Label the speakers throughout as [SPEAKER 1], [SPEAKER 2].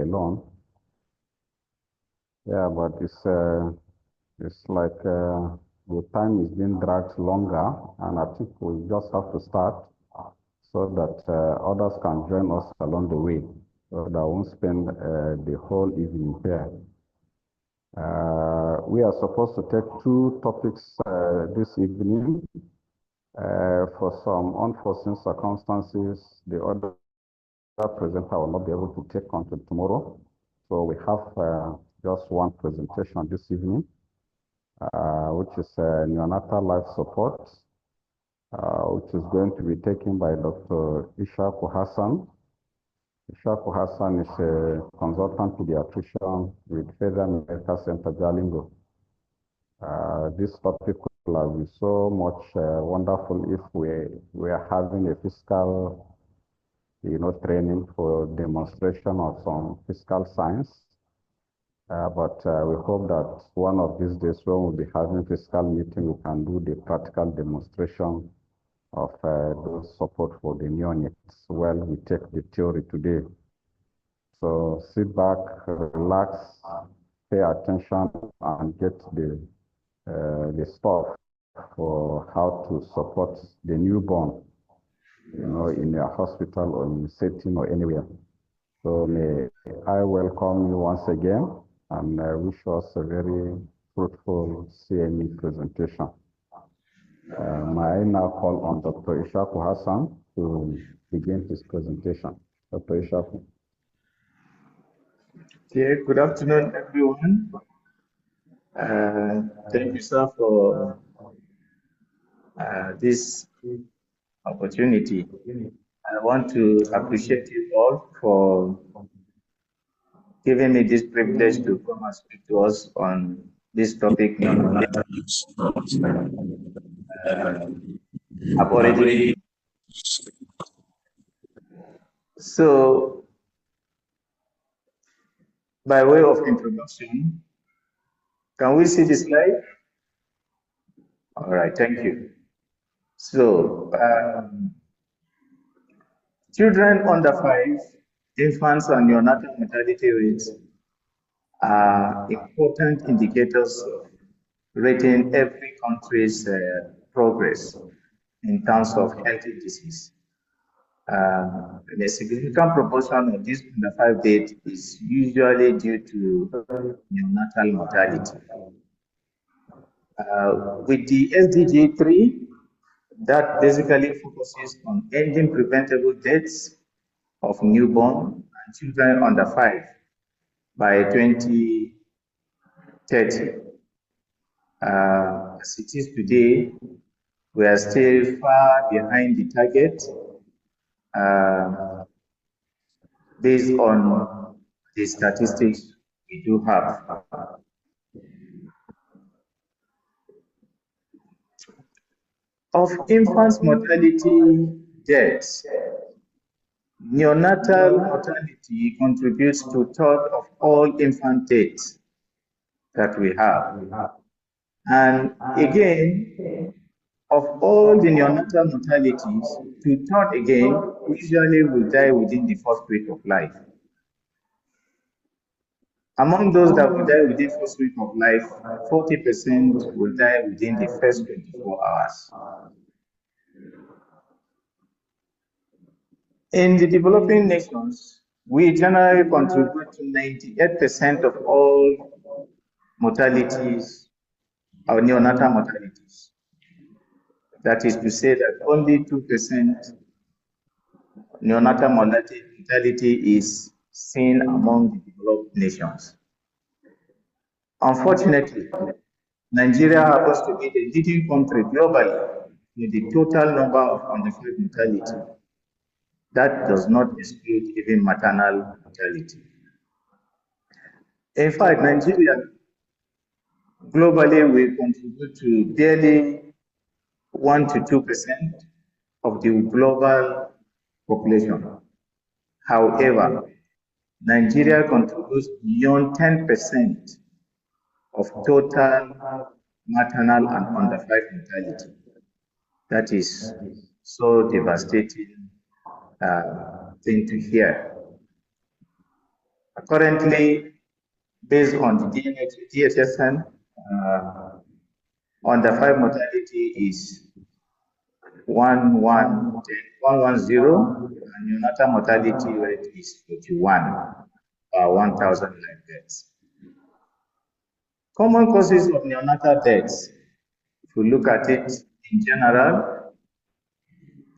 [SPEAKER 1] alone. Yeah, but it's like the time is being dragged longer, and I think we just have to start so that others can join us along the way, so that I won't spend the whole evening here. We are supposed to take two topics this evening. For some unforeseen circumstances, the other presenter will not be able to take content tomorrow. So we have just one presentation this evening, which is neonatal life support, which is going to be taken by Dr. Ishaku Hassan. Ishaku Hassan is a consultant pediatrician with Federal Medical Center, Jalingo. This topic will be so much wonderful if we are having a physical, training for demonstration of some physical science. But we hope that one of these days when we'll be having physical meeting, we can do the practical demonstration of those support for the neonates while we take the theory today. So sit back, relax, pay attention, and get the stuff for how to support the newborn, in a hospital or in a setting or anywhere. So may I welcome you once again and wish us a very fruitful CME presentation. May I now call on Dr. Ishaku Hassan to begin his presentation. Dr. Ishaku.
[SPEAKER 2] Okay, good afternoon, everyone. Thank you, sir, for this opportunity. I want to appreciate you all for giving me this privilege to come and speak to us on this topic. I've already. So, by way of introduction, can we see the slide? All right, thank you. So, children under 5, infants and neonatal mortality rates are important indicators of rating every country's progress in terms of healthy disease. And a significant proportion of this under 5 death is usually due to neonatal mortality. With the SDG 3, that basically focuses on ending preventable deaths of newborn and children under 5 by 2030. As it is today, we are still far behind the target based on the statistics we do have. Of infants' mortality deaths, neonatal mortality contributes to a third of all infant deaths that we have. And again, of all the neonatal mortalities, 2/3 again usually will die within the first week of life. Among those that will die within the first week of life, 40% will die within the first 24 hours. In the developing nations, we generally contribute to 98% of all mortalities, or neonatal mortalities. That is to say that only 2% neonatal mortality is seen among the developed nations. Unfortunately, Nigeria happens to be the leading country globally with the total number of under 5 mortality. That does not exclude even maternal mortality. In fact, Nigeria, globally, we contribute to barely 1 to 2% of the global population. However, Nigeria contributes beyond 10% of total maternal and under 5 mortality. That is so devastating thing to hear. Currently, based on the DHSN, under 5 mortality is 110, and neonatal mortality rate is 41 per 1,000 live deaths. Common causes of neonatal deaths, if we look at it in general,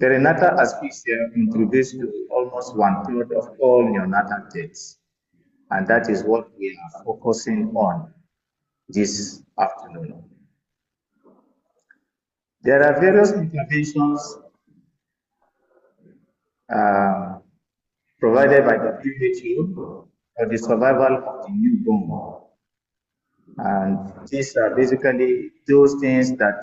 [SPEAKER 2] perinatal asphyxia contributes to almost 1/3 of all neonatal deaths, and that is what we are focusing on this afternoon. There are various interventions provided by the WHO for the survival of the newborn. And these are basically those things that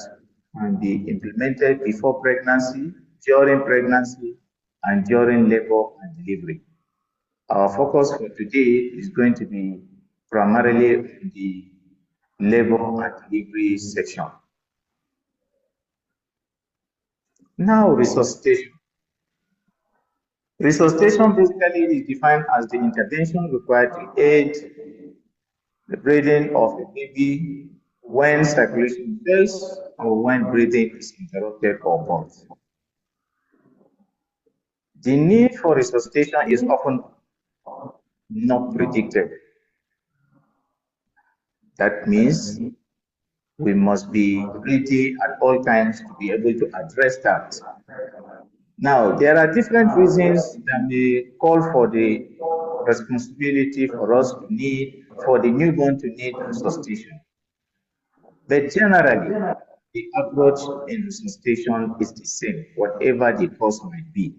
[SPEAKER 2] can be implemented before pregnancy, during pregnancy, and during labor and delivery. Our focus for today is going to be primarily in the labor and delivery section. Now, resuscitation. Resuscitation basically is defined as the intervention required to aid the breathing of a baby when circulation fails or when breathing is interrupted or both. The need for resuscitation is often not predicted. That means we must be ready at all times to be able to address that. Now, there are different reasons that may call for the responsibility for us to need, for the newborn to need resuscitation. But generally, the approach in resuscitation is the same, whatever the cause might be.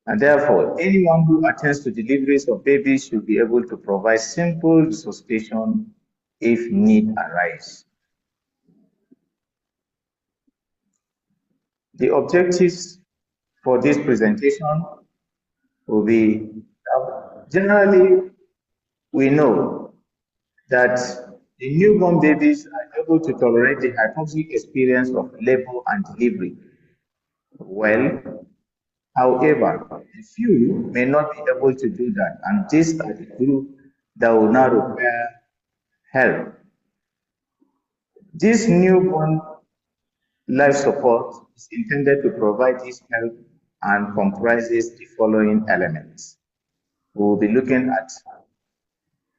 [SPEAKER 2] And therefore, anyone who attends to deliveries of babies should be able to provide simple resuscitation if need arises. The objectives for this presentation will be, generally, we know that the newborn babies are able to tolerate the hypoxic experience of labor and delivery well. However, a few may not be able to do that, and these are the group that will now require help. This newborn life support is intended to provide this help and comprises the following elements. We will be looking at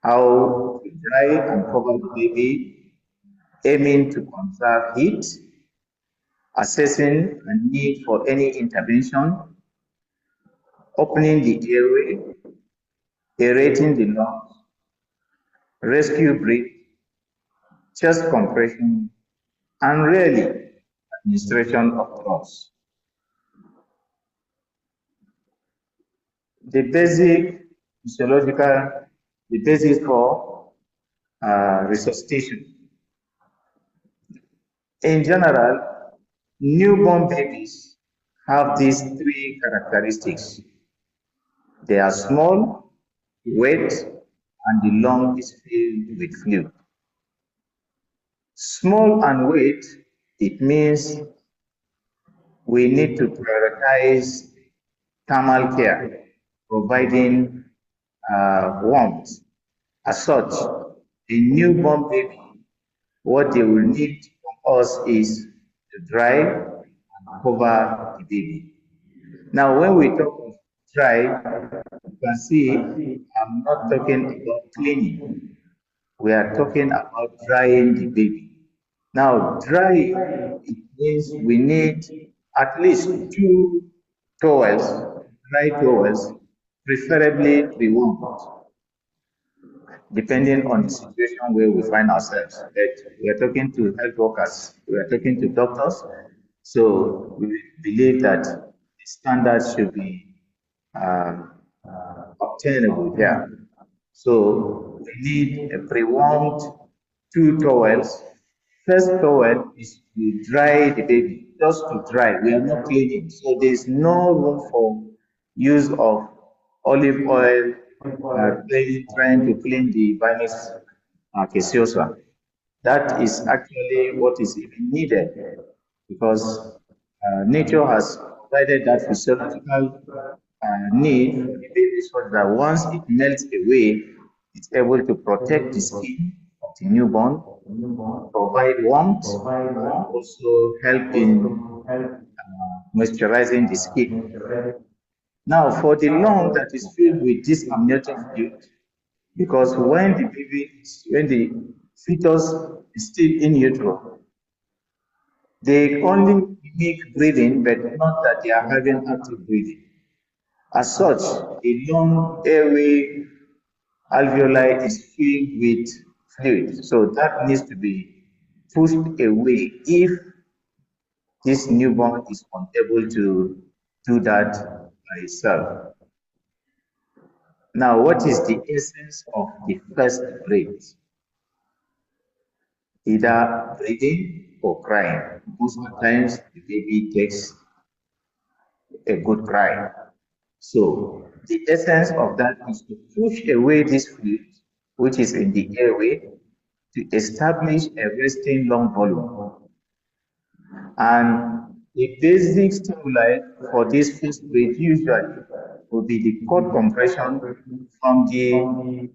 [SPEAKER 2] how to dry and cover the baby, aiming to conserve heat, assessing a need for any intervention, opening the airway, aerating the lungs, rescue breath, chest compression, and really administration of drugs. The basic physiological, the basis for resuscitation. In general, newborn babies have these three characteristics. They are small, wet, and the lung is filled with fluid. Small and wet, it means we need to prioritize thermal care, providing warmth. As such, a newborn baby, what they will need from us is to dry and cover the baby. Now, when we talk of dry, you can see I'm not talking about cleaning. We are talking about drying the baby. Now, dry, it means we need at least 2 towels, dry towels, preferably pre-warmed, depending on the situation where we find ourselves. But we are talking to health workers, we are talking to doctors, so we believe that the standards should be obtainable here. So we need a pre-warmed 2 towels. First towel is to dry the baby, just to dry. We are not cleaning, so there is no room for use of olive oil, trying to clean the Vinis caseosa. That is actually what is even needed, because nature has provided that physiological need for the baby so that once it melts away, it's able to protect the skin of the newborn, provide warmth, and also help in moisturizing the skin. Now, for the lung that is filled with this amniotic fluid, because when the fetus is still in utero, they only mimic breathing, but not that they are having active breathing. As such, the lung airway alveoli is filled with fluid, so that needs to be pushed away if this newborn is unable to do that by itself. Now, what is the essence of the first breath? Either breathing or crying. Most of the times, the baby takes a good cry. So, the essence of that is to push away this fluid, which is in the airway, to establish a resting lung volume. And the basic stimuli for this first breath usually will be the cord compression from the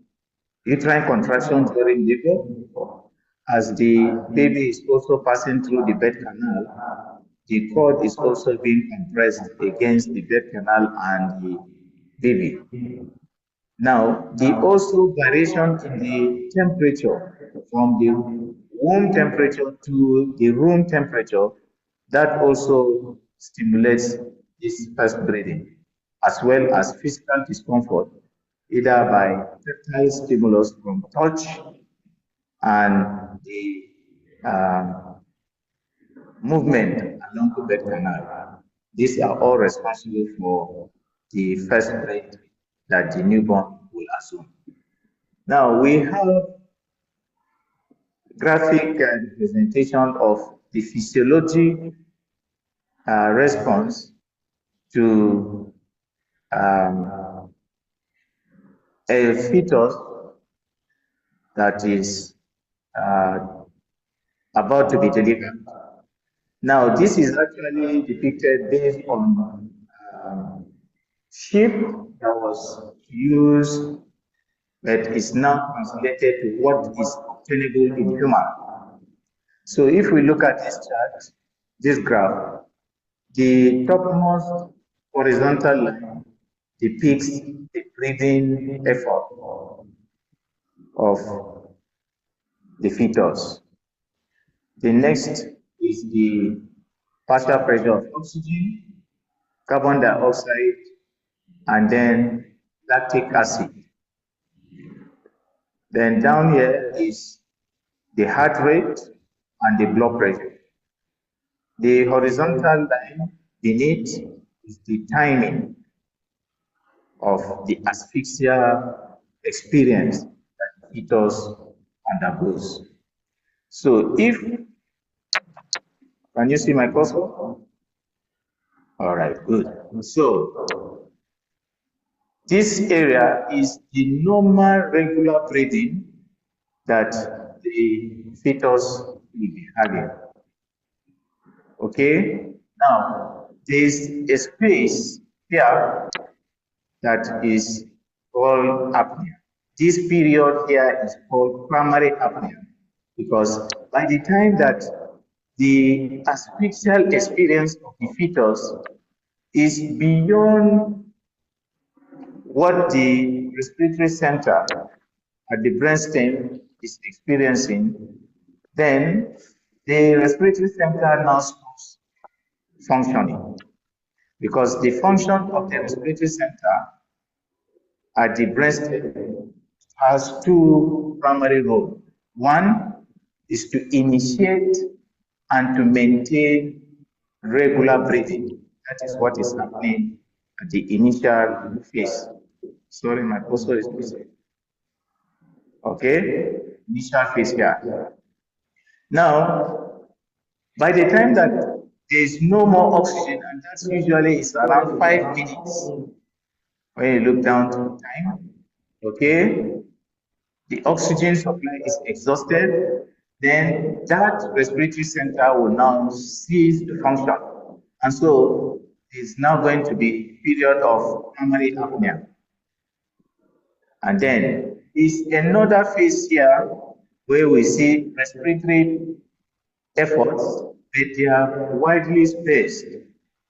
[SPEAKER 2] uterine contraction during labor, as the baby is also passing through the birth canal. The cord is also being compressed against the birth canal and the baby. Now, the also variation in the temperature from the womb temperature to the room temperature, that also stimulates this first breathing, as well as physical discomfort, either by tactile stimulus from touch and the movement along the birth canal. These are all responsible for the first breath that the newborn will assume. Now we have graphic representation of the physiology response to a fetus that is about to be delivered. Now this is actually depicted based on sheep that was used, but is now translated to what is obtainable in human. So if we look at this chart, this graph, the topmost horizontal line depicts the breathing effort of the fetus. The next is the partial pressure of oxygen, carbon dioxide, and then lactic acid. Then down here is the heart rate and the blood pressure. The horizontal line beneath is the timing of the asphyxia experience that the fetus undergoes. So if, can you see my cursor? All right, good. So this area is the normal regular breathing that the fetus will be having. Okay, now there's a space here that is called apnea. This period here is called primary apnea, because by the time that the asphyxial experience of the fetus is beyond what the respiratory center at the brainstem is experiencing, then the respiratory center now stops functioning, because the function of the respiratory center at the brainstem has two primary roles. One is to initiate and to maintain regular breathing. That is what is happening at the initial phase. Sorry, my cursor is busy. Okay, initial phase here. Now, by the time that there is no more oxygen, and that's usually is around 5 minutes, when you look down to time, okay, the oxygen supply is exhausted, then that respiratory center will now cease to function. And so is now going to be period of primary apnea. And then is another phase here where we see respiratory efforts, but they are widely spaced.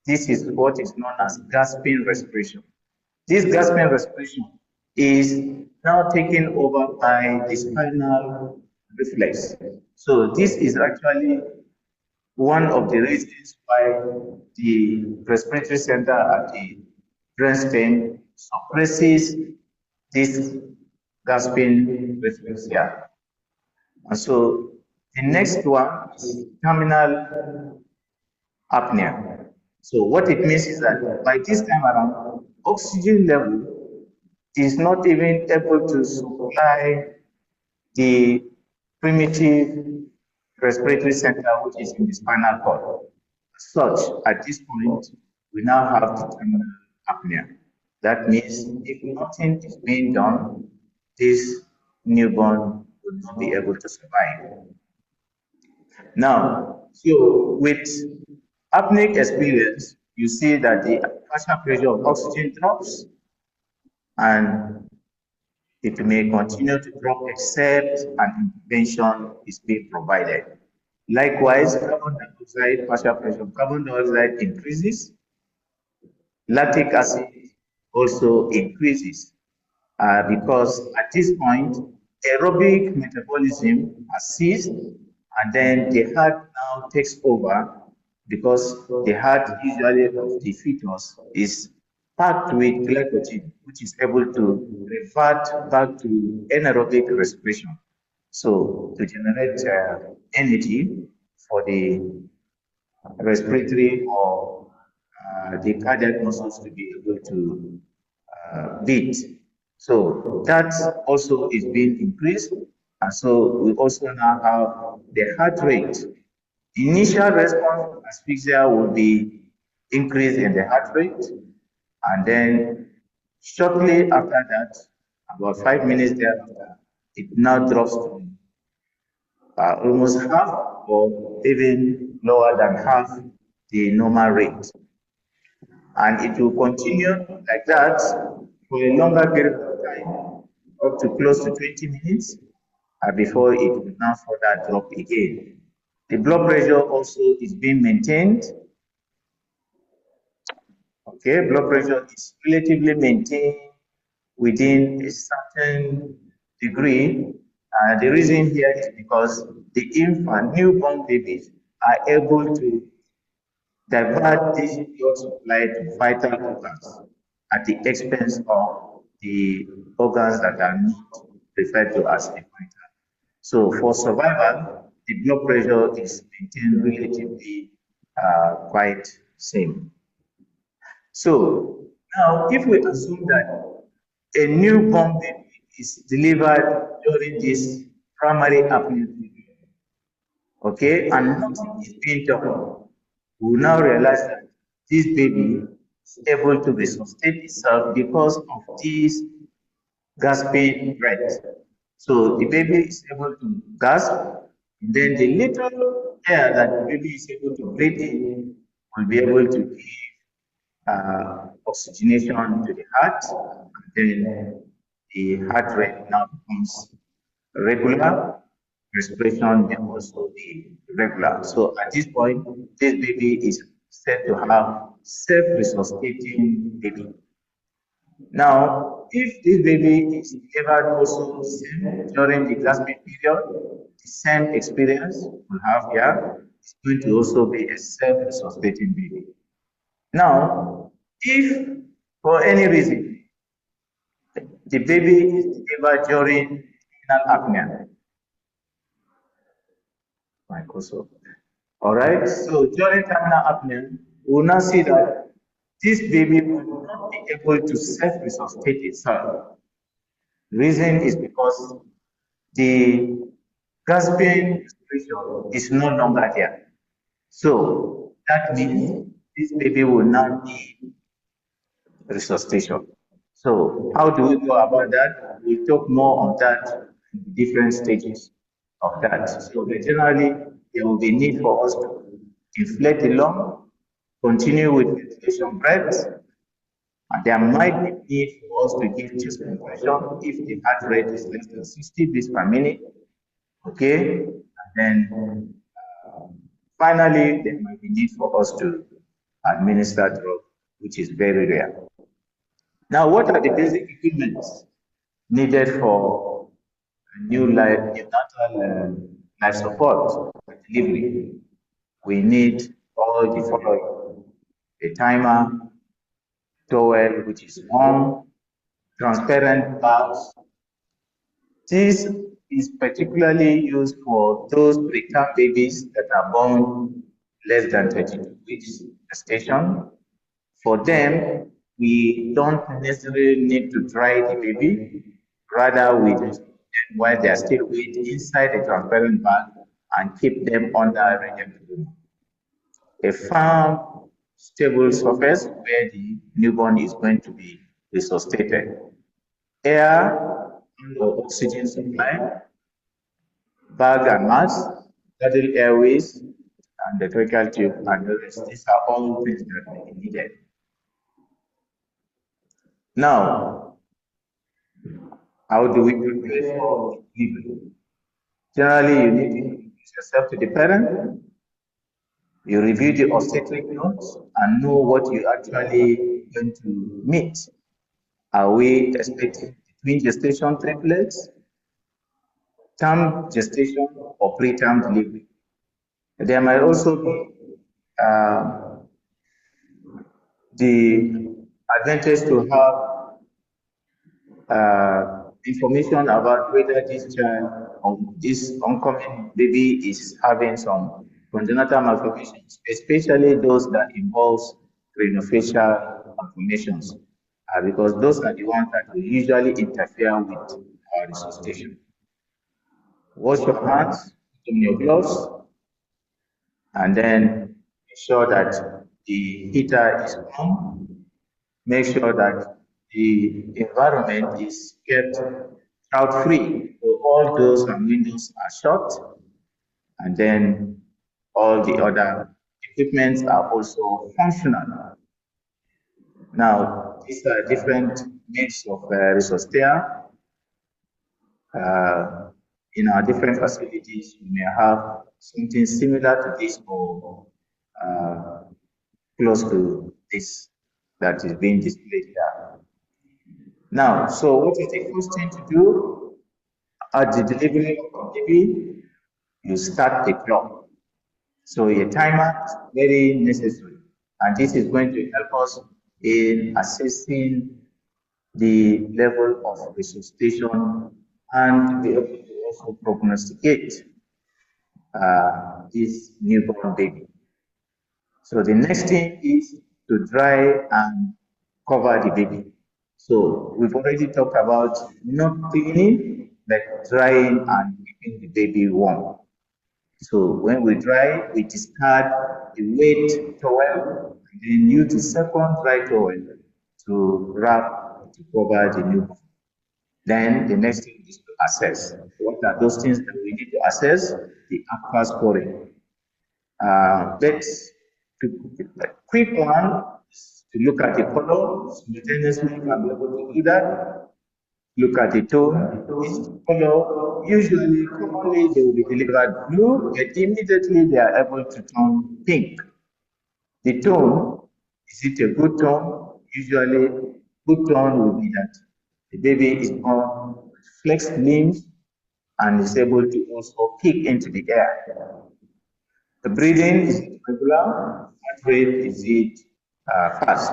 [SPEAKER 2] This is what is known as gasping respiration. This gasping respiration is now taken over by the spinal reflex. So this is actually one of the reasons why the respiratory center at the brainstem suppresses this gasping reflex here. And so the next one is terminal apnea. So what it means is that by this time around, oxygen level is not even able to supply the primitive respiratory center which is in the spinal cord. As such, at this point, we now have the terminal apnea. That means if nothing is being done, this newborn will not be able to survive. Now, so with apneic experience, you see that the partial pressure of oxygen drops and it may continue to drop except an intervention is being provided. Likewise, carbon dioxide, partial pressure of carbon dioxide increases. Lactic acid also increases because at this point, aerobic metabolism has ceased and then the heart now takes over because the heart usually of the fetus is packed with glycogen, which is able to revert back to anaerobic respiration. So to generate energy for the respiratory or the cardiac muscles to be able to beat. So that also is being increased. And so we also now have the heart rate. Initial response to asphyxia will be increase in the heart rate. And then shortly after that, about 5 minutes thereafter, it now drops to almost half or even lower than half the normal rate. And it will continue like that for a longer period of time, up to close to 20 minutes, before it will now further drop again. The blood pressure also is being maintained. Okay, blood pressure is relatively maintained within a certain degree. The reason here is because the infant, newborn babies are able to divert this blood supply to vital organs at the expense of the organs that are not referred to as vital. So for survival, the blood pressure is maintained relatively quite same. So now if we assume that a newborn baby is delivered during this primary apnea period, okay, and nothing is being done, we will now realize that this baby is able to resuscitate itself because of this gasping rate. So the baby is able to gasp, then the little air that the baby is able to breathe in will be able to give oxygenation to the heart, and then the heart rate now becomes regular. Respiration may also be regular. So at this point, this baby is said to have self-resuscitating baby. Now, if this baby is delivered also during the gasping period, the same experience we have here is going to also be a self-resuscitating baby. Now, if for any reason the baby is delivered during terminal apnea, Microsoft. All right, so during terminal apnea, we will now see that this baby will not be able to self-resuscitate itself. The reason is because the gasping respiration is no longer there. So that means this baby will now need resuscitation. So how do we go about that? We'll talk more on that in different stages of that. So generally, there will be need for us to inflate the lung, continue with ventilation breaths. And there might be need for us to give chest compression if the heart rate is less than 60 beats per minute. Okay, and then finally, there might be need for us to administer drug, which is very rare. Now, what are the basic equipment needed for neonatal life support delivery? We need all the following: a timer, towel, which is warm, transparent bags. This is particularly used for those preterm babies that are born less than 32 weeks gestation. For them, we don't necessarily need to dry the baby. Rather, we just while they are still wet inside a transparent bag and keep them under radiant a firm, stable surface where the newborn is going to be resuscitated. Air and oxygen supply, bag and mask, girdle airways, and the tracheal tube and the rest. These are all things that may be needed. Now, how do we prepare for delivery? Generally, you need to introduce yourself to the parent. You review the obstetric notes and know what you actually going to meet. Are we expecting between gestation triplets, term gestation, or preterm delivery? There might also be the advantage to have information about whether this child or this oncoming baby is having some congenital malformations, especially those that involve craniofacial malformations, because those are the ones that will usually interfere with our resuscitation. Wash your hands, put on your gloves, and then make sure that the heater is on. Make sure that the environment is kept crowd-free, so all doors and windows are shut, and then all the other equipments are also functional. Now, these are different mix of resuscitation. In our different facilities, we may have something similar to this or close to this that is being displayed here. Now, so what is the first thing to do at the delivery of the baby? You start the clock. So a timer is very necessary, and this is going to help us in assessing the level of resuscitation and be able to also prognosticate this newborn baby. So the next thing is to dry and cover the baby. So we've already talked about not cleaning, but drying and keeping the baby warm. So when we dry, we discard the wet towel and then use the second dry towel to wrap to cover the newborn. Then the next thing is to assess. What are those things that we need to assess? The aqua scoring. Let's a quick one is to look at the color. Simultaneously, you can be able to do that. Look at the tone. This color, usually, commonly, they will be delivered blue, but immediately they are able to turn pink. The tone, is it a good tone? Usually, good tone will be that the baby is born with flexed limbs and is able to also kick into the air. The breathing, is it regular? Heart rate, is it fast?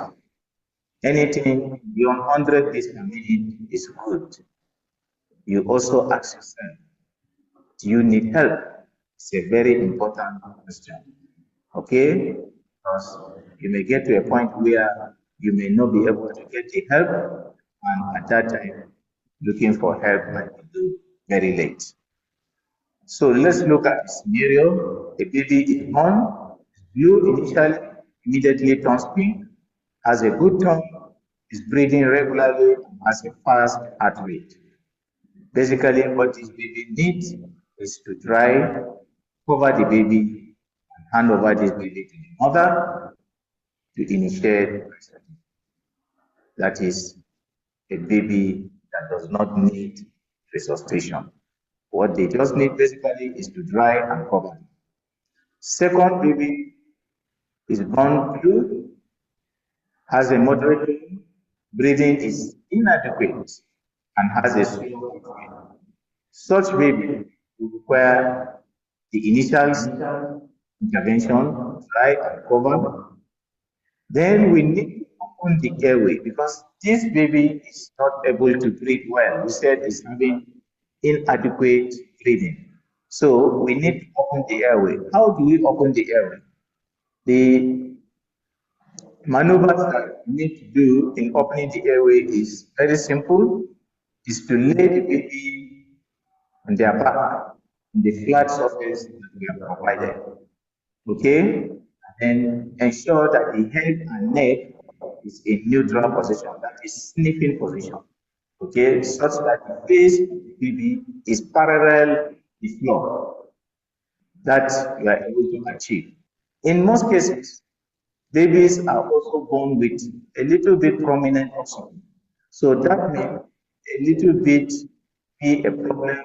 [SPEAKER 2] Anything beyond 100 beats per minute is good. You also ask yourself, do you need help? It's a very important question. Okay? Because you may get to a point where you may not be able to get the help, and at that time, looking for help might be very late. So let's look at the scenario. The baby is born, blue initially, immediately turns pink, has a good tone, is breathing regularly, and has a fast heart rate. Basically, what this baby needs is to dry, cover the baby, and hand over this baby to the mother. to initiate breastfeeding. That is a baby that does not need resuscitation. What they just need basically is to dry and cover them. Second baby is born blue, has a moderate tone, breathing is inadequate, and has a slow heartbeat. Such baby will require the initial intervention, dry and cover. Then we need to open the airway because this baby is not able to breathe well. We said is having inadequate breathing. So we need to open the airway. How do we open the airway? The maneuvers that we need to do in opening the airway is very simple, is to lay the baby on their back on the flat surface that we have provided. Okay? And ensure that the head and neck is in neutral position, that is sniffing position. Okay, such that the face of the baby is parallel to the floor. That you are able to achieve. In most cases, babies are also born with a little bit prominent oxygen. So that may a little bit be a problem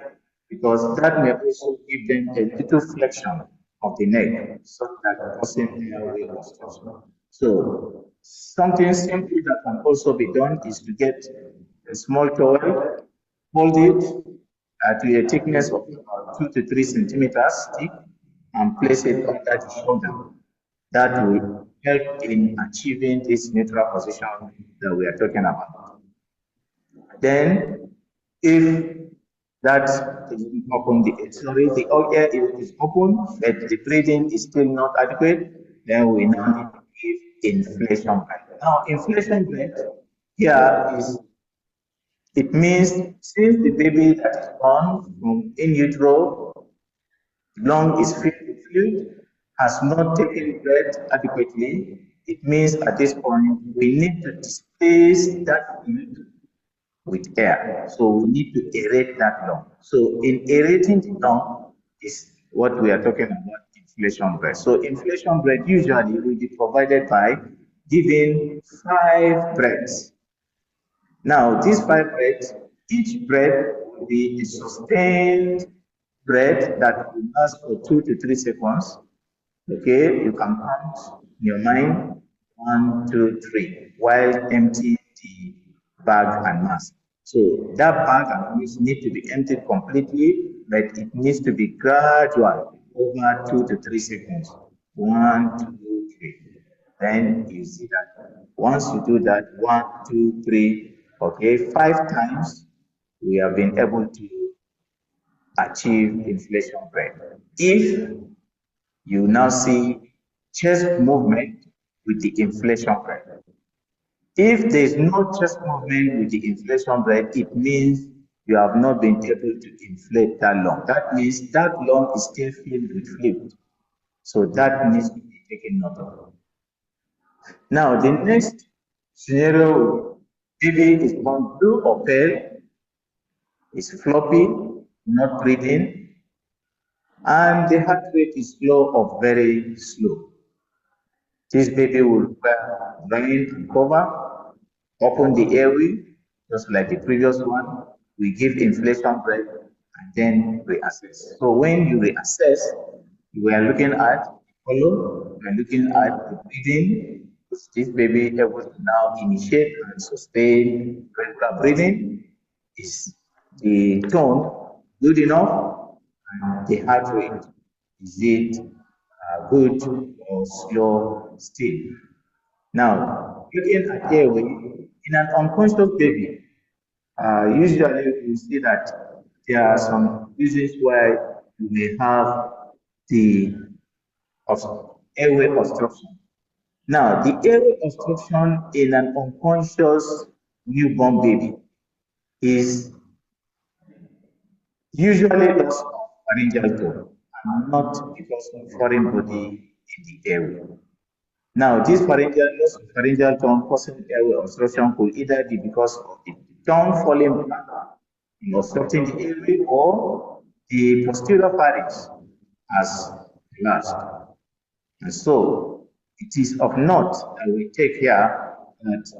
[SPEAKER 2] because that may also give them a little flexion of the neck, so that causing airway obstruction. So something simple that can also be done is to get a small towel, hold it to a thickness of about 2 to 3 centimeters thick, and place it under the shoulder. That will help in achieving this neutral position that we are talking about. Then, if that is open, the air is open, but the breathing is still not adequate, then we now need to give inflation breath. Now, inflation breath here is, it means since the baby that is born from in utero, lung is filled with fluid, has not taken breath adequately, it means at this point we need to displace that fluid with air. So we need to aerate that lung. So in aerating the lung is what we are talking about, inflation breath. So inflation breath usually will be provided by giving 5 breaths. Now these 5 breaths, each breath will be a sustained breath that will last for 2 to 3 seconds. Okay, you can count in your mind 1, 2, 3 while emptying the bag and mask. So that bag and mask need to be emptied completely, but it needs to be gradual over 2 to 3 seconds. 1, 2, 3. Then you see that once you do that 1, 2, 3, okay, 5 times, we have been able to achieve inflation rate. If you now see chest movement with the inflation rate. If there is no chest movement with the inflation rate, it means you have not been able to inflate that lung. That means that lung is still filled with fluid. So that needs to be taken note of. Now, the next scenario, baby is born blue or pale, is floppy, not breathing, and the heart rate is low or very slow. This baby will require drying and cover, open the airway, just like the previous one. We give inflation breath and then reassess. So when you reassess, we are looking at the color, we are looking at the breathing. Is this baby able to now initiate and sustain regular breathing? Is the tone good enough? And the heart rate, is it good or slow still? Now, looking at airway, in an unconscious baby, usually you see that there are some reasons why you may have the airway obstruction. Now, the airway obstruction in an unconscious newborn baby is usually loss of pharyngeal tone and not because of foreign body in the airway. Now, this pharyngeal tone causing airway obstruction could either be because of the tongue falling back and obstructing the airway or the posterior pharynx has collapsed. And so, it is of note that we take here that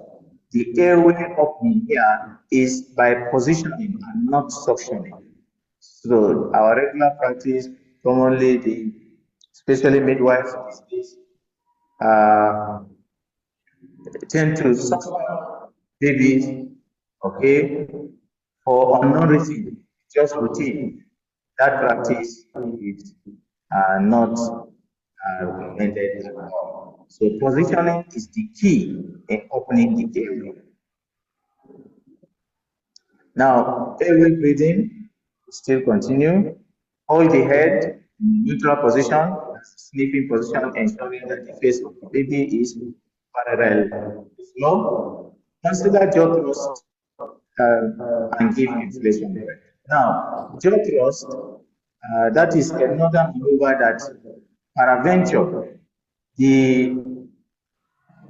[SPEAKER 2] the airway opening here is by positioning and not suctioning. So our regular practice, commonly especially midwives these days, tend to suction babies, okay, for unknown reason, just routine. That practice is not recommended at all. So positioning is the key in opening the airway. Now, airway breathing, still continue. Hold the head in neutral position, sleeping position, ensuring that the face of the baby is parallel to the floor. Consider jaw thrust and give inflation breath. Now, jaw thrust, that is another maneuver that peradventure the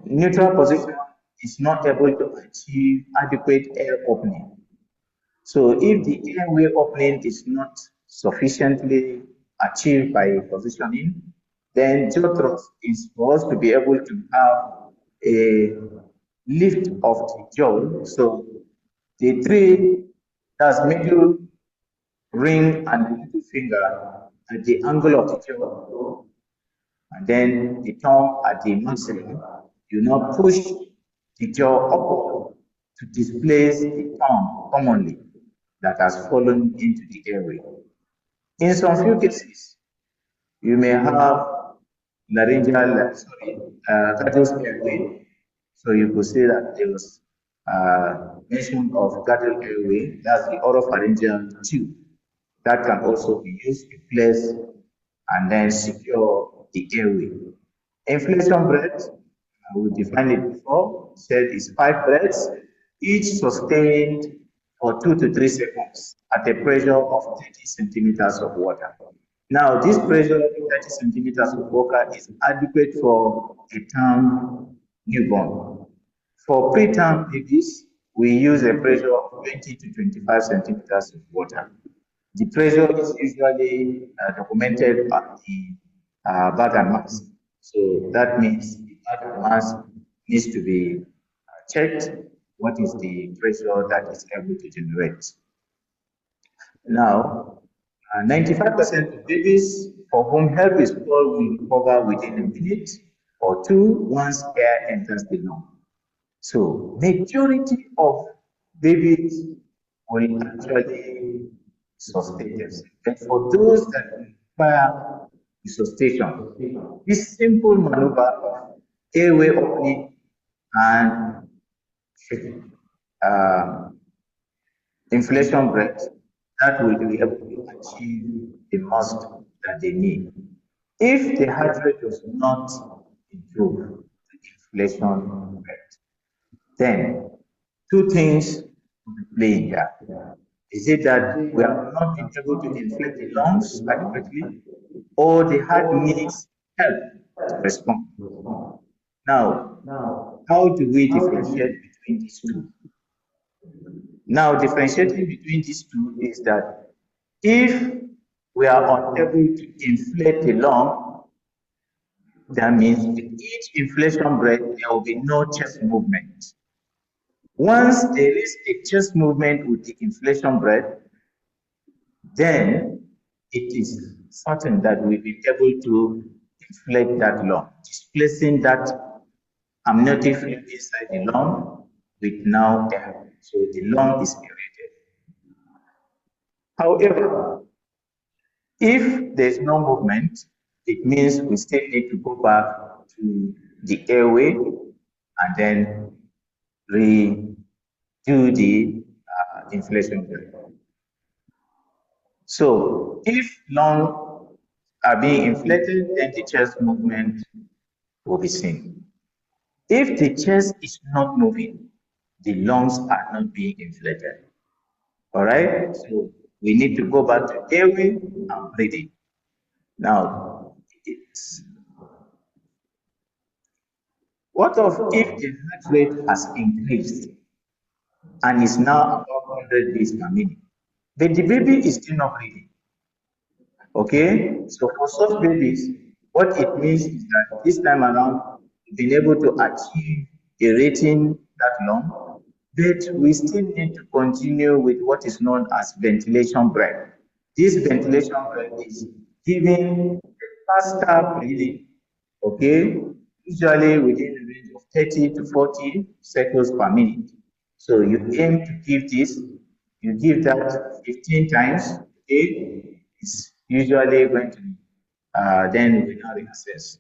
[SPEAKER 2] neutral position is not able to achieve adequate air opening. So if the airway opening is not sufficiently achieved by positioning, then jaw thrust is for us to be able to have a lift of the jaw. So the three, that's middle ring and the little finger at the angle of the jaw, and then the tongue at the maximum, you now push the jaw upward to displace the tongue commonly that has fallen into the airway. In some few cases, you may have cardiac airway. So you could say that there was mention of cardiac airway, that's the oropharyngeal tube. That can also be used to place and then secure the airway. Inflation breath, we defined it before, said is 5 breaths, each sustained for 2 to 3 seconds at a pressure of 30 centimeters of water. Now, this pressure of 30 centimeters of water is adequate for a term newborn. For preterm babies, we use a pressure of 20 to 25 centimeters of water. The pressure is usually documented at the bag and mass. So that means the bag and mass needs to be checked. What is the pressure that is able to generate? Now, 95% of babies for whom health is poor will recover within a minute or two once air enters the lung. So, majority of babies will actually sustain themselves. But for those that require resuscitation, this simple maneuver of airway opening and inflation breath, that will be able to achieve the most that they need. If the heart rate does not improve the inflation rate, then two things will be playing here. Is it that we have not been able to inflate the lungs adequately, or the heart needs help to respond? Now, how do we differentiate between these two? Now, differentiating between these two is that if we are unable to inflate the lung, that means with each inflation breath, there will be no chest movement. Once there is a chest movement with the inflation breath, then it is certain that we'll be able to inflate that lung, displacing that amniotic fluid inside the lung with now air. So the lung is aerated. However, if there's no movement, it means we still need to go back to the airway and then redo the inflation rate. So if lungs are being inflated, then the chest movement will be seen. If the chest is not moving, the lungs are not being inflated. All right, so we need to go back to airway and breathing. Now, what of if the heart rate has increased and is now above 100 beats per minute, but the baby is still not breathing? Okay, so for such babies, what it means is that this time around, been able to achieve a rating that long, but we still need to continue with what is known as ventilation breath. This ventilation breath is giving a faster breathing, okay, usually within a range of 30 to 40 cycles per minute. So you aim to give this, you give that 15 times, okay, it's usually going to then we now reassess.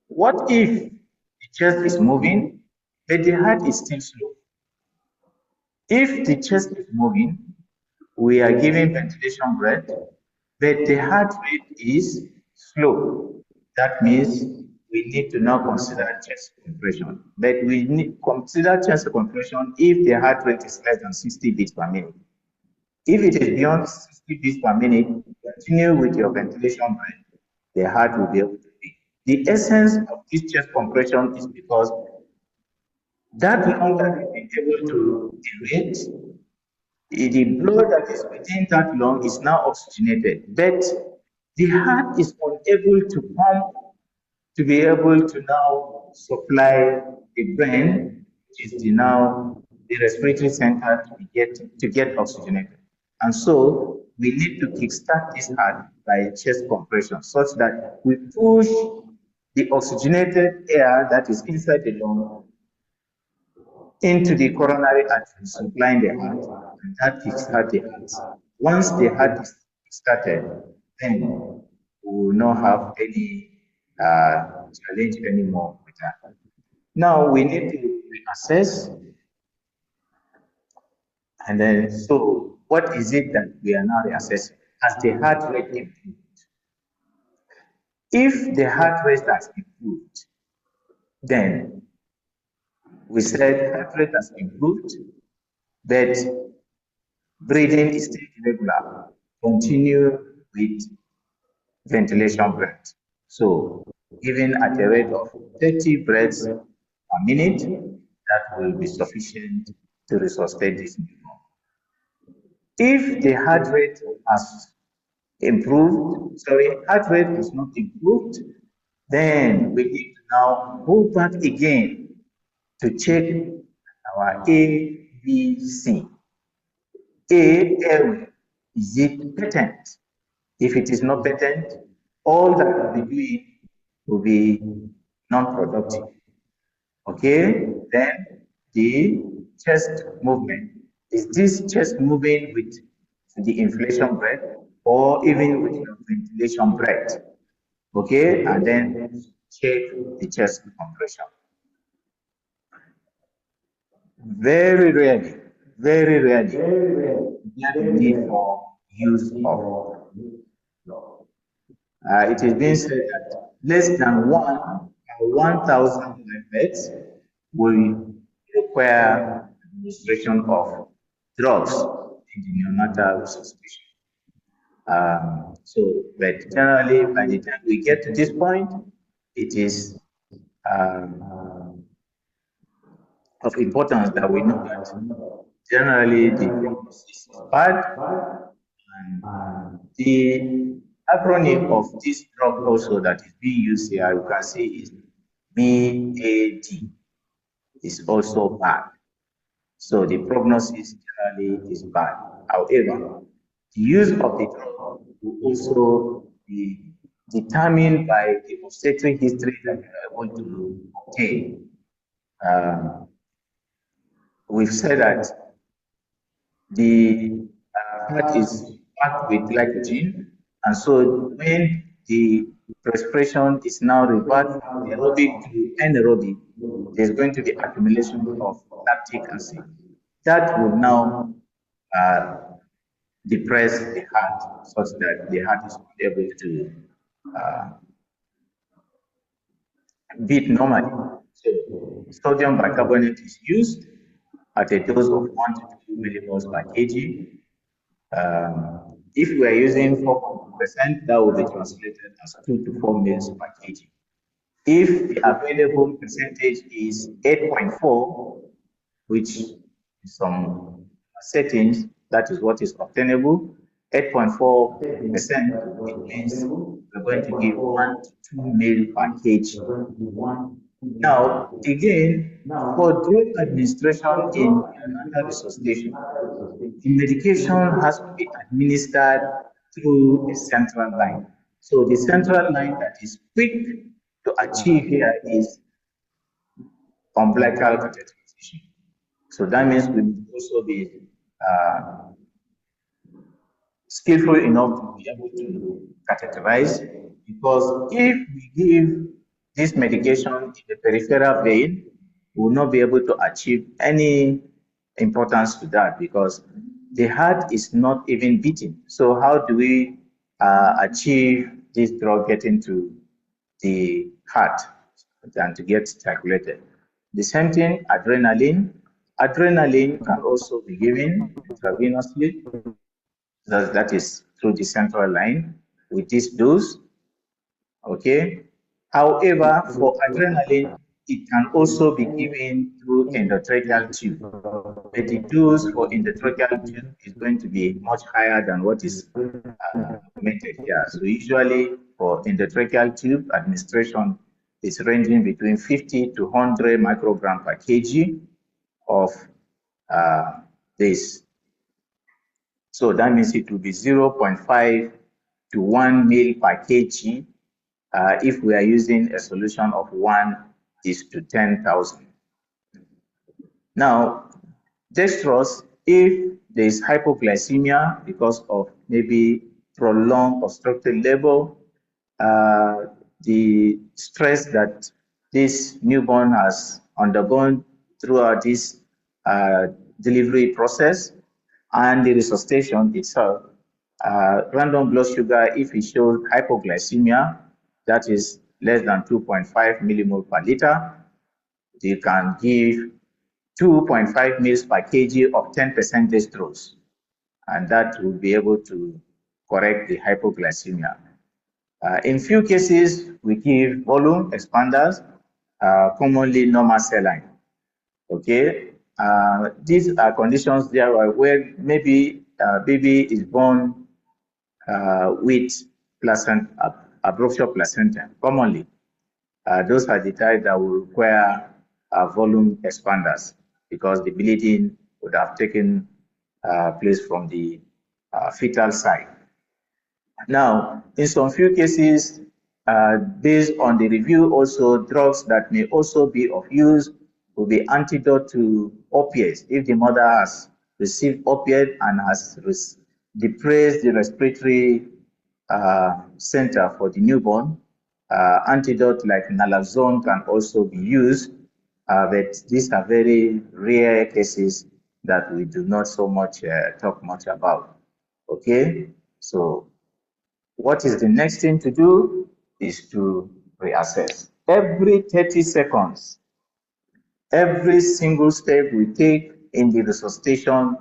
[SPEAKER 2] What if the chest is moving, but the heart is still slow? If the chest is moving, we are giving ventilation breath, but the heart rate is slow. That means we need to now consider chest compression. But we need consider chest compression if the heart rate is less than 60 beats per minute. If it is beyond 60 beats per minute, continue with your ventilation breath. The heart will be able to beat. The essence of this chest compression is because that lung that has been able to irrigate, the blood that is within that lung is now oxygenated, but the heart is unable to pump to be able to now supply the brain, which is the respiratory center to get oxygenated. And so we need to kickstart this heart by chest compression such that we push the oxygenated air that is inside the lung into the coronary artery supplying the heart, and that kickstarts the heart. Once the heart is started, then we will not have any challenge anymore with that. Now we need to reassess, and then so what is it that we are now reassessing? Has the heart rate improved? If the heart rate has improved, then we said heart rate has improved, but breathing is still irregular. Continue with ventilation breath. So, even at a rate of 30 breaths per minute, that will be sufficient to resuscitate this newborn. If the heart rate has heart rate has not improved, then we need to now go back again to check our ABC. A, is it patent? If it is not patent, all that we'll be doing will be non-productive. Okay, then the chest movement. Is this chest moving with the inflation breath or even with your ventilation breath? Okay, and then check the chest compression. Very rarely, there's a need for use of. It is being said that less than 1,000 beds will require administration of drugs in the neonatal resuscitation. But generally, by the time we get to this point, it is of importance that we know that generally the prognosis is bad, and the acronym of this drug also that is being used here, you can see is MAD, is also bad. So the prognosis generally is bad. However, the use of the drug will also be determined by the obstetric history that you are able to obtain. We've said that the heart is packed with glycogen, and so when the respiration is now reversed from aerobic to anaerobic, there's going to be accumulation of lactic acid. That will now depress the heart such that the heart is not able to beat normally. So sodium bicarbonate is used at a dose of 1 to 2 millimoles per kg. If we are using 4%, that will be translated as 2 to 4 mils per kg. If the available percentage is 8.4, which in some settings, that is what is obtainable, 8.4%, it means we're going to give 1 to 2 mil per kg. Now, again, for drug administration in neonatal resuscitation, the medication has to be administered through a central line. So the central line that is quick to achieve here is umbilical catheterization. So that means we must also be skillful enough to be able to catheterize, because if we give this medication in the peripheral vein, we will not be able to achieve any importance to that, because the heart is not even beating. So how do we achieve this drug getting to the heart and to get circulated? The same thing, adrenaline. Adrenaline can also be given intravenously, that is through the central line with this dose. Okay. However, for adrenaline, it can also be given through endotracheal tube. But the dose for endotracheal tube is going to be much higher than what is documented here. So usually for endotracheal tube administration is ranging between 50 to 100 microgram per kg of this. So that means it will be 0.5 to 1 mil per kg if we are using a solution of 1 is to 10,000. Now, dextrose, if there is hypoglycemia because of maybe prolonged obstructed labor, the stress that this newborn has undergone throughout this delivery process and the resuscitation itself, random blood sugar, if it shows hypoglycemia, that is less than 2.5 millimole per liter, you can give 2.5 mils per kg of 10% dextrose, and that will be able to correct the hypoglycemia. In few cases, we give volume expanders, commonly normal saline. Okay, these are conditions there where maybe baby is born with abruption placenta. Commonly, those are the types that will require volume expanders, because the bleeding would have taken place from the fetal side. Now, in some few cases, based on the review, also drugs that may also be of use will be antidote to opiates. If the mother has received opiate and has depressed the respiratory center for the newborn, antidote like naloxone can also be used, but these are very rare cases that we do not so much talk much about. Okay, so what is the next thing to do is to reassess. Every 30 seconds, every single step we take in the resuscitation,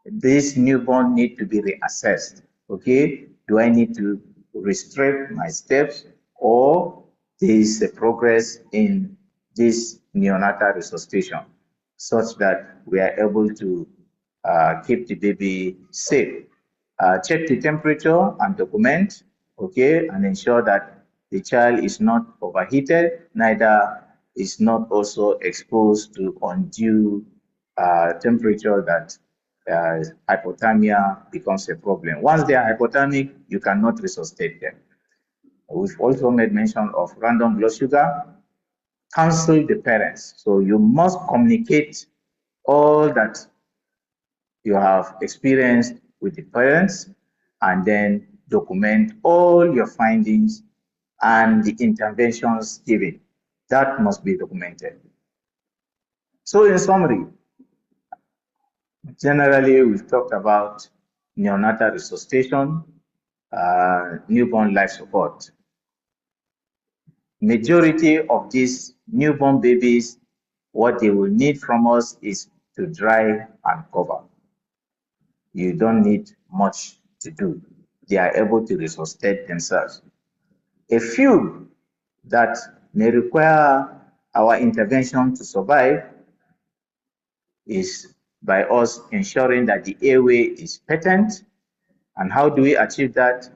[SPEAKER 2] this newborn need to be reassessed. Okay, do I need to restrict my steps, or there is a progress in this neonatal resuscitation such that we are able to keep the baby safe? Check the temperature and document, okay, and ensure that the child is not overheated, neither is not also exposed to undue temperature that hypothermia becomes a problem. Once they are hypothermic, you cannot resuscitate them. We've also made mention of random blood sugar. Counsel the parents. So you must communicate all that you have experienced with the parents, and then document all your findings and the interventions given. That must be documented. So in summary, generally we've talked about neonatal resuscitation, newborn life support. Majority of these newborn babies, what they will need from us is to dry and cover. You don't need much to do. They are able to resuscitate themselves. A few that may require our intervention to survive is by us ensuring that the airway is patent. And how do we achieve that?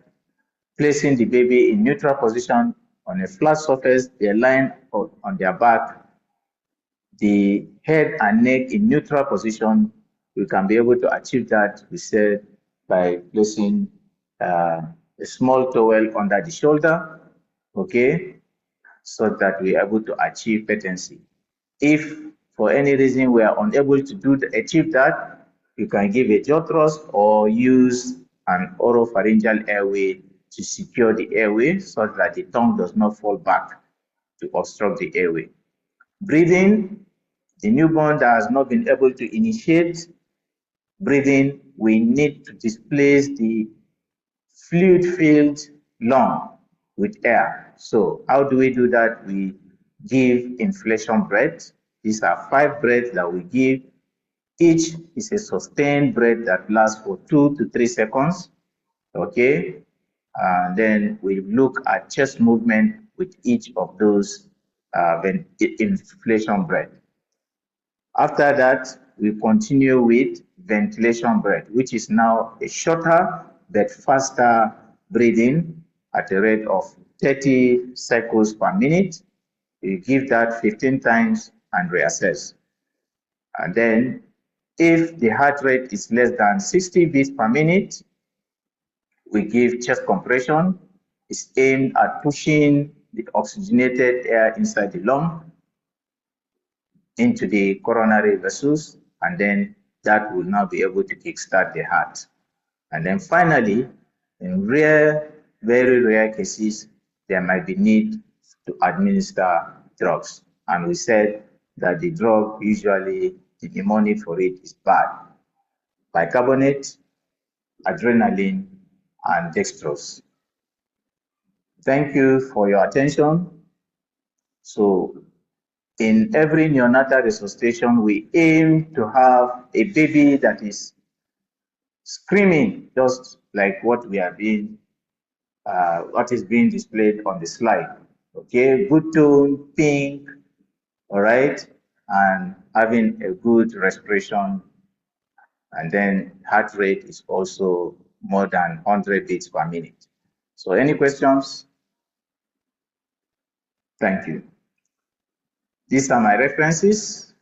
[SPEAKER 2] Placing the baby in neutral position on a flat surface, they lie on their back, the head and neck in neutral position. We can be able to achieve that, we said, by placing a small towel under the shoulder, okay, so that we are able to achieve patency. If for any reason we are unable to achieve that, you can give a jaw thrust or use an oropharyngeal airway to secure the airway so that the tongue does not fall back to obstruct the airway. Breathing, the newborn that has not been able to initiate breathing, we need to displace the fluid-filled lung with air. So how do we do that? We give inflation breath. These are 5 breaths that we give. Each is a sustained breath that lasts for 2 to 3 seconds. Okay. And then we look at chest movement with each of those inflation breath. After that, we continue with ventilation breath, which is now a shorter but faster breathing at a rate of 30 cycles per minute. You give that 15 times and reassess. And then if the heart rate is less than 60 beats per minute, we give chest compression. It's aimed at pushing the oxygenated air inside the lung into the coronary vessels, and then that will now be able to kickstart the heart. And then finally, in rare, very rare cases, there might be need to administer drugs. And we said that the drug, usually the mnemonic for it is bad: bicarbonate, adrenaline, and dextrose. Thank you for your attention. So in every neonatal resuscitation, we aim to have a baby that is screaming, just like what is being displayed on the slide. Okay, good tone, pink, all right, and having a good respiration, and then heart rate is also more than 100 beats per minute. So any questions? Thank you. These are my references.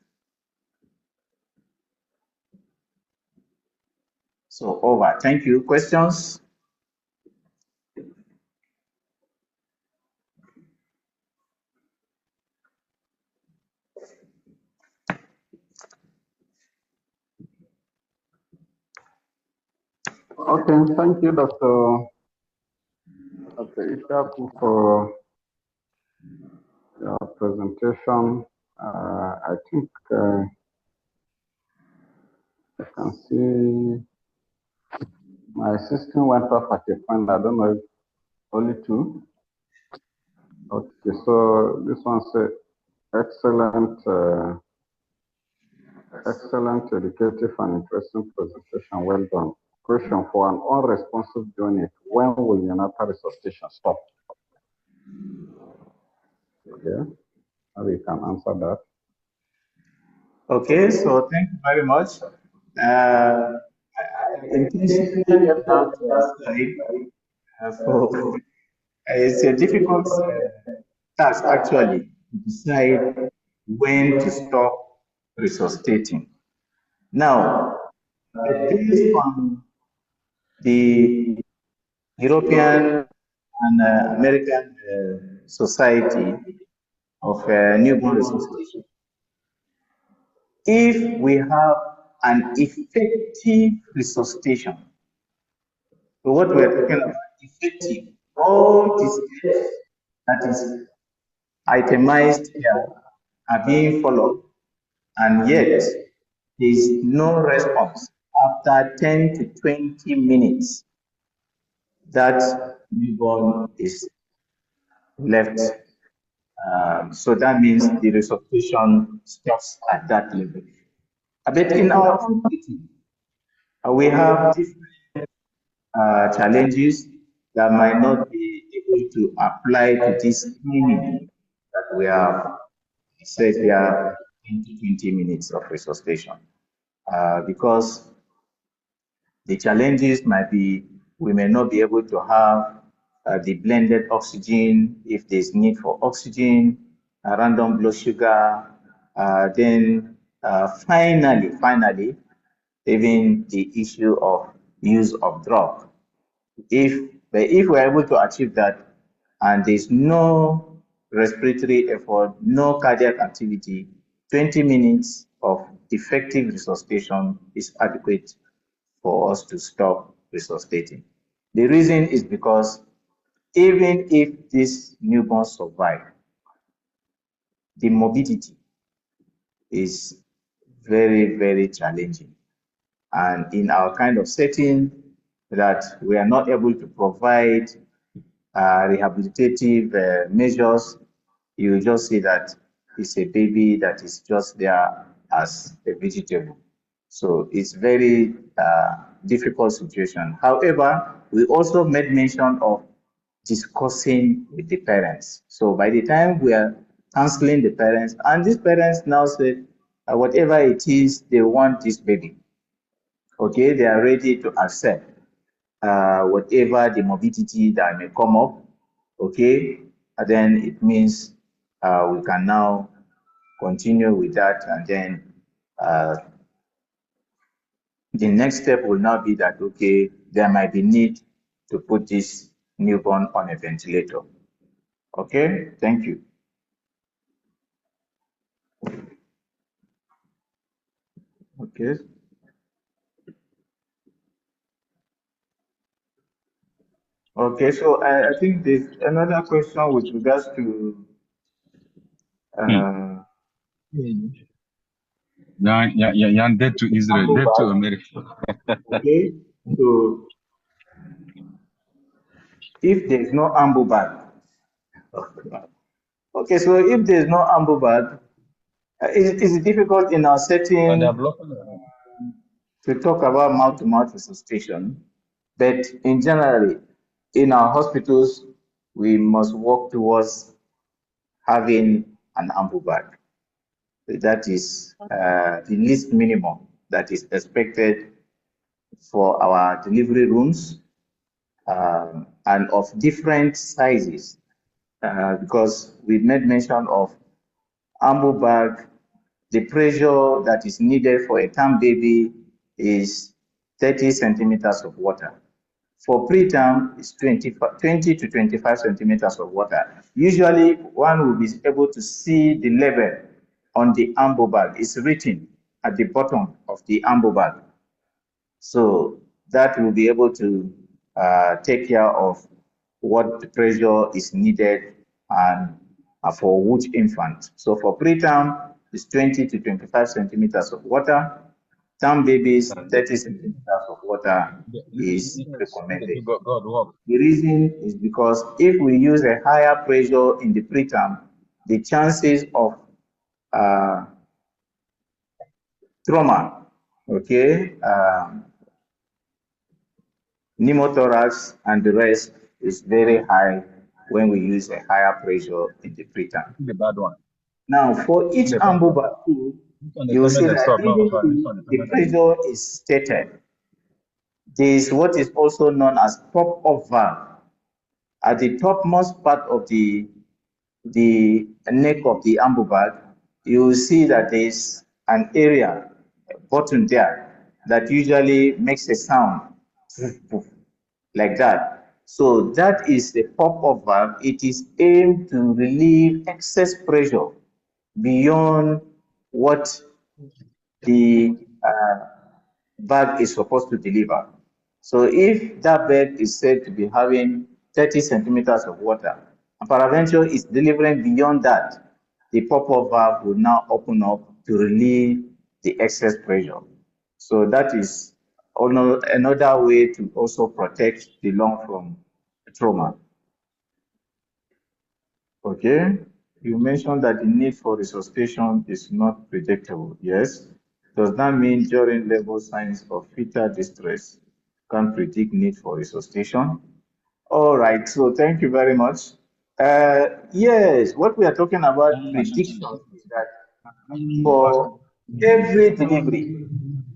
[SPEAKER 2] So over. Thank you. Questions?
[SPEAKER 1] Okay, thank you, Dr. Ishaku, for your presentation. I think I can see my system went off at a point. I don't know if only 2. Okay, so this one said excellent, excellent, educative, and interesting presentation. Well done. Question: for an unresponsive unit, when will neonatal resuscitation stop? Yeah, maybe you can answer that.
[SPEAKER 2] Okay, so thank you very much. Intentionally left that slide for it's a difficult task actually to decide when to stop resuscitating. Now, based on the European and American Society of Newborn Resuscitation, if we have an effective resuscitation, so what we are talking about, effective, all the steps that is itemized here are being followed, and yet there is no response after 10 to 20 minutes, that newborn is left. So that means the resuscitation stops at that level. But in our community, we have different challenges that might not be able to apply to this screening that we have said here, 10 to 20 minutes of resuscitation. Because the challenges might be, we may not be able to have the blended oxygen, if there's need for oxygen, random blood sugar, then finally, even the issue of use of drug. If we're able to achieve that and there's no respiratory effort, no cardiac activity, 20 minutes of effective resuscitation is adequate for us to stop resuscitating. The reason is because even if this newborn survive, the morbidity is very, very challenging. And in our kind of setting that we are not able to provide rehabilitative measures, you just see that it's a baby that is just there as a vegetable. So it's very difficult situation. However, we also made mention of discussing with the parents. So by the time we are counseling the parents, and these parents now say, whatever it is, they want this baby. Okay, they are ready to accept whatever the morbidity that may come up. Okay, and then it means we can now continue with that, and then the next step will now be that, okay, there might be need to put this newborn on a ventilator. Okay, thank you. Okay. Okay, so I think there's another question with regards to
[SPEAKER 3] dead to Israel, dead to America.
[SPEAKER 2] Okay, so if there's no ambu bag, okay, so if there's no ambu bag, it's difficult in our setting to talk about mouth-to-mouth resuscitation, but in general, in our hospitals, we must work towards having an ambu bag. That is the least minimum that is expected for our delivery rooms, and of different sizes, because we made mention of ambu bag. The pressure that is needed for a term baby is 30 centimeters of water. For preterm, it's 20 to 25 centimeters of water. Usually, one will be able to see the level on the ambu bag. It's written at the bottom of the ambu bag. So that will be able to take care of what the pressure is needed and for which infant. So for preterm, it's 20 to 25 centimeters of water. Term babies, 30 centimeters of water is recommended. The reason is because if we use a higher pressure in the preterm, the chances of trauma, okay, pneumothorax and the rest is very high when we use a higher pressure in the preterm.
[SPEAKER 3] The bad one.
[SPEAKER 2] Now, for each ambu bag too, you will see that even if the pressure is stated, there is what is also known as pop-up valve. At the topmost part of the neck of the ambu bag, you will see that there is an area, a button there, that usually makes a sound like that. So that is the pop-up valve. It is aimed to relieve excess pressure beyond what the bag is supposed to deliver. So if that bag is said to be having 30 centimeters of water, and paraventure is delivering beyond that, the pop-up valve will now open up to relieve the excess pressure. So that is another way to also protect the lung from trauma. Okay, you mentioned that the need for resuscitation is not predictable. Yes. Does that mean during labor signs of fetal distress can predict need for resuscitation? All right, so thank you very much. Yes, what we are talking about prediction is that for every delivery,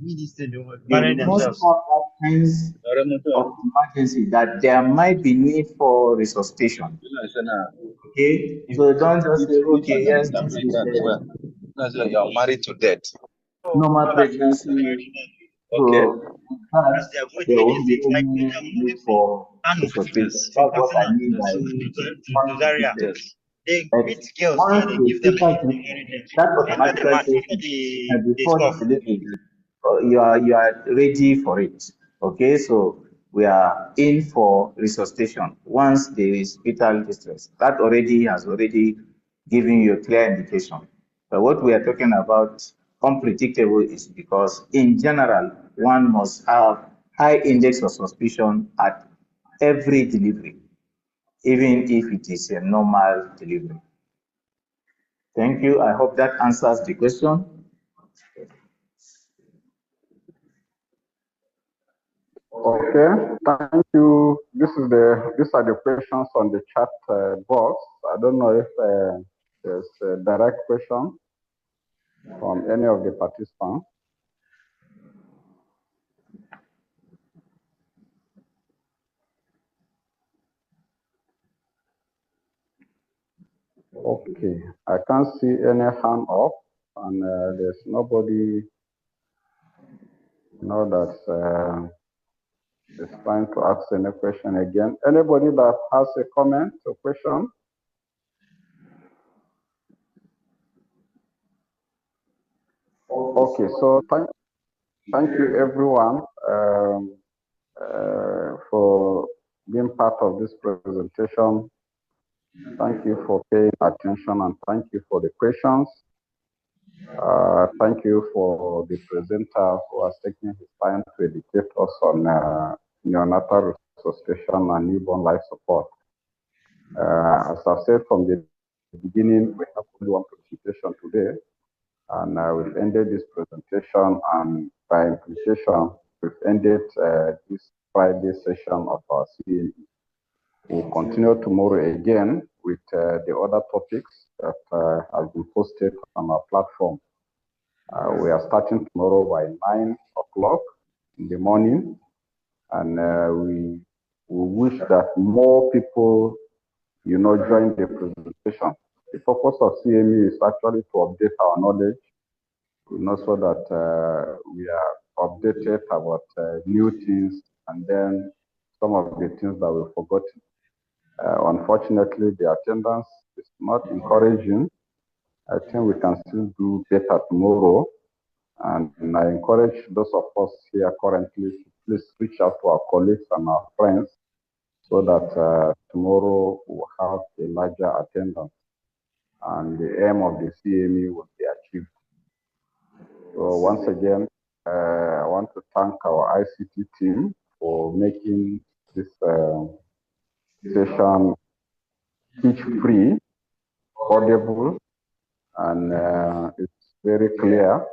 [SPEAKER 2] they must have that kinds of emergency that there might be need for resuscitation. Okay, so don't just say, okay, yes, this is
[SPEAKER 3] You're married to death.
[SPEAKER 2] normal pregnancy.
[SPEAKER 3] Okay.
[SPEAKER 2] So in fact, there won't be any need for resuscitation. That's what I mean by untreated. But once the fetal that automatically says that before the delivery, you are ready for it. Okay, so we are in for resuscitation once there is fetal distress. That already has given you a clear indication. But what we are talking about unpredictable is because in general one must have high index of suspicion at every delivery, even if it is a normal delivery. Thank you. I hope that answers the question.
[SPEAKER 1] Okay, thank you. These are the questions on the chat box. I don't know if there's a direct question from any of the participants. Okay, I can't see any hand up, and there's nobody that's is trying to ask any question again. Anybody that has a comment or question? Okay, so thank you everyone for being part of this presentation. Thank you for paying attention and thank you for the questions. Thank you for the presenter who has taken his time to educate us on neonatal resuscitation and newborn life support. As I've said from the beginning, we have only one presentation today, and we've ended this presentation, and by implication, we've ended this Friday session of our CME. We'll continue tomorrow again with the other topics that have been posted on our platform. We are starting tomorrow by 9 o'clock in the morning, and we wish that more people, join the presentation. The purpose of CME is actually to update our knowledge, so that we are updated about new things, and then some of the things that we've forgotten. Unfortunately, the attendance is not encouraging. I think we can still do better tomorrow. And I encourage those of us here currently to please reach out to our colleagues and our friends so that tomorrow we'll have a larger attendance and the aim of the CME will be achieved. So once again, I want to thank our ICT team for making this session teach-free, audible, and it's very clear.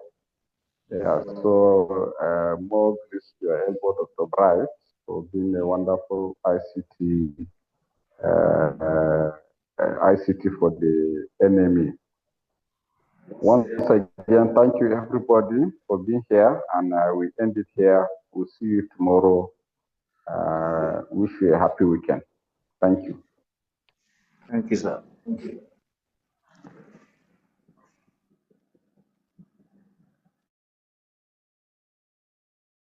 [SPEAKER 1] Yeah, so more grace to your elbow, Dr. Bright, for being a wonderful ICT for the NMA. Once again, thank you everybody for being here, and we end it here. We'll see you tomorrow. Wish you a happy weekend. Thank you.
[SPEAKER 2] Thank you, sir.